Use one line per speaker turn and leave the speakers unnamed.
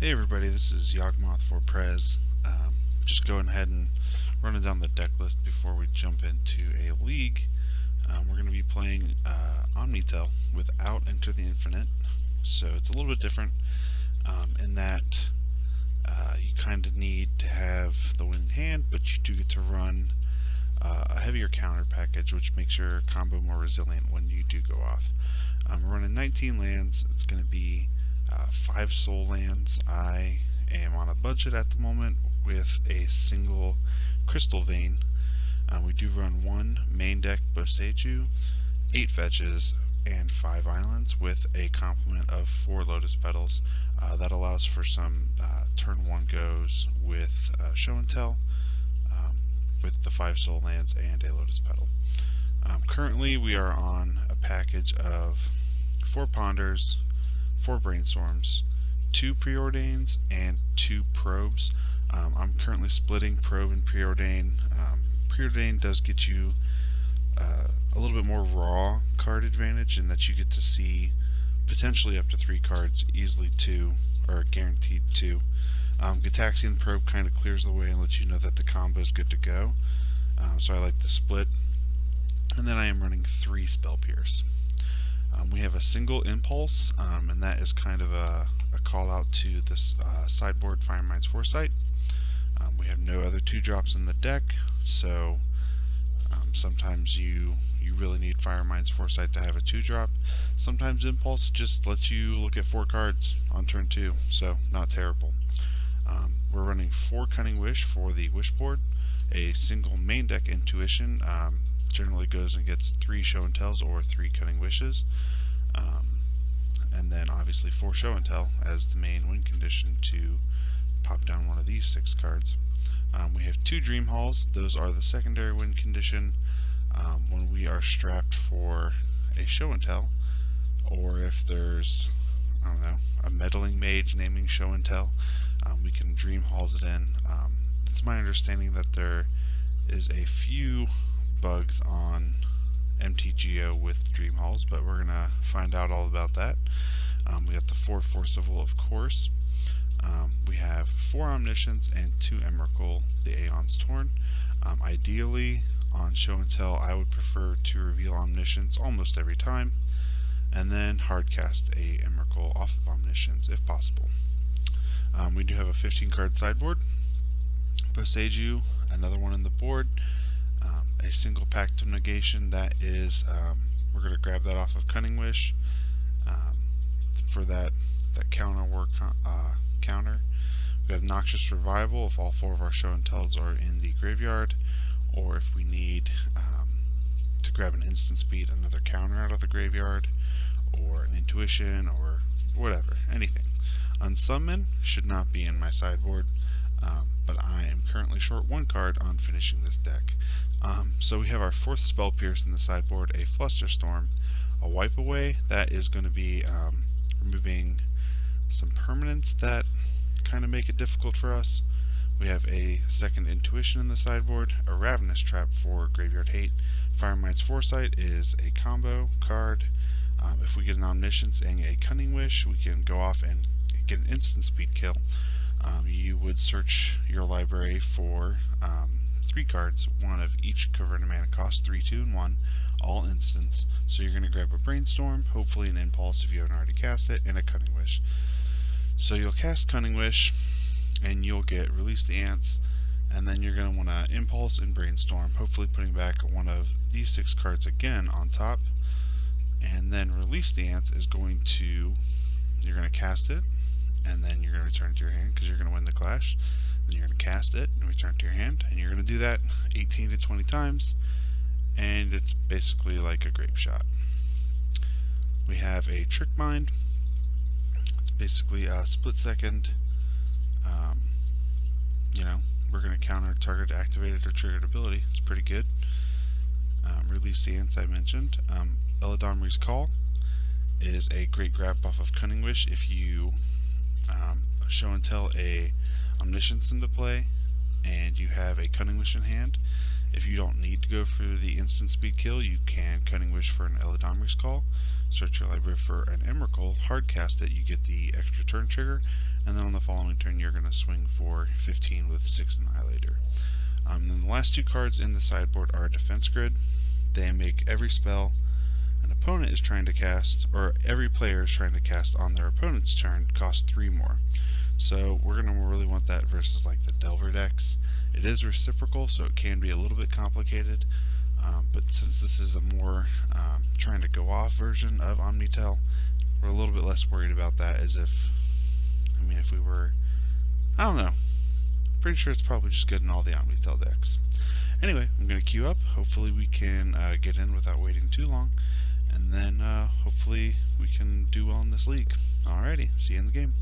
Hey everybody, this is Yawgmoth for Prez. Just going ahead and running down the deck list before we jump into a league. We're going to be playing Omnitell without Enter the Infinite, so it's a little bit different in that you kind of need to have the win in hand, but you do get to run a heavier counter package, which makes your combo more resilient when you do go off. We're running 19 lands. It's going to be 5 soul lands. I am on a budget at the moment with a single crystal vein. We do run 1 main deck Boseiju, 8 fetches, and 5 islands with a complement of 4 lotus petals. That allows for some turn 1 goes with show and tell, with the 5 soul lands and a lotus petal. Currently we are on a package of 4 ponders, 4 brainstorms, 2 preordains, and 2 probes. I'm currently splitting probe and preordain. Preordain does get you a little bit more raw card advantage in that you get to see potentially up to 3 cards, easily 2, or guaranteed 2. Gitaxian probe kind of clears the way and lets you know that the combo is good to go. So I like the split. And then I am running 3 spell pierce. We have a single impulse, and that is kind of a call out to this sideboard Firemind's Foresight. We have no other 2-drops in the deck, so sometimes you really need Firemind's Foresight to have a 2-drop. Sometimes impulse just lets you look at 4 cards on turn 2, so not terrible. We're running 4 Cunning Wish for the Wish board, a single main deck Intuition. Generally goes and gets 3 show and tells or 3 Cunning Wishes, and then obviously 4 show and tell as the main win condition to pop down one of these 6 cards. We have 2 Dream Halls. Those are the secondary win condition when we are strapped for a show and tell, or if there's, I don't know, a meddling mage naming show and tell, we can Dream Halls it in. It's my understanding that there is a few bugs on MTGO with Dream Halls, but we're gonna find out all about that. We got the 4 Forcible, of course. We have 4 Omniscience and 2 Emrakul, the Aeon's Torn. Ideally, on show and tell, I would prefer to reveal Omniscience almost every time, and then hardcast a Emrakul off of Omniscience if possible. We do have a 15-card sideboard. Boseiju, another one on the board. A single Pact of Negation. That is, we're going to grab that off of Cunning Wish for that counter work. Counter. We've got Noxious Revival if all 4 of our show and tells are in the graveyard, or if we need to grab an instant speed, another counter out of the graveyard, or an intuition, or whatever, anything. Unsummon should not be in my sideboard, but I am currently short 1 card on finishing this deck. So we have our 4th Spell Pierce in the sideboard, a Flusterstorm, a Wipe Away. That is going to be removing some permanents that kind of make it difficult for us. We have a 2nd Intuition in the sideboard, a Ravenous Trap for Graveyard Hate. Firemind's Foresight is a combo card. If we get an Omniscience and a Cunning Wish, we can go off and get an instant speed kill. You would search your library for 3 cards, 1 of each converted mana cost, 3, 2, and 1, all instants. So you're going to grab a Brainstorm, hopefully an Impulse if you haven't already cast it, and a Cunning Wish. So you'll cast Cunning Wish, and you'll get Release the Ants, and then you're going to want to Impulse and Brainstorm, hopefully putting back one of these 6 cards again on top, and then Release the Ants is going to, you're going to cast it, and then you're going to return it to your hand because you're going to win the clash. Then you're going to cast it and return it to your hand, and you're going to do that 18 to 20 times, and it's basically like a grape shot. We have a Trick Mind. It's basically a split second. We're going to counter target activated or triggered ability. It's pretty good. Release the Ants I mentioned. Eladamri's Call is a great grab off of Cunning Wish if you show and tell a Omniscience into play and you have a Cunning Wish in hand. If you don't need to go for the instant speed kill, you can Cunning Wish for an Eladomrix Call, search your library for an Emrakul, hardcast it, you get the extra turn trigger, and then on the following turn you're going to swing for 15 with 6 Annihilator. Then the last two cards in the sideboard are Defense Grid. They make every spell an opponent is trying to cast, or every player is trying to cast on their opponent's turn, cost 3 more. So we're going to really want that versus like the Delver decks. It is reciprocal, so it can be a little bit complicated, but since this is a more trying to go off version of Omnitell, we're a little bit less worried about that, as if we were, I don't know, pretty sure it's probably just good in all the Omnitell decks. Anyway, I'm going to queue up. Hopefully we can get in without waiting too long, and then hopefully we can do well in this league. Alrighty, see you in the game.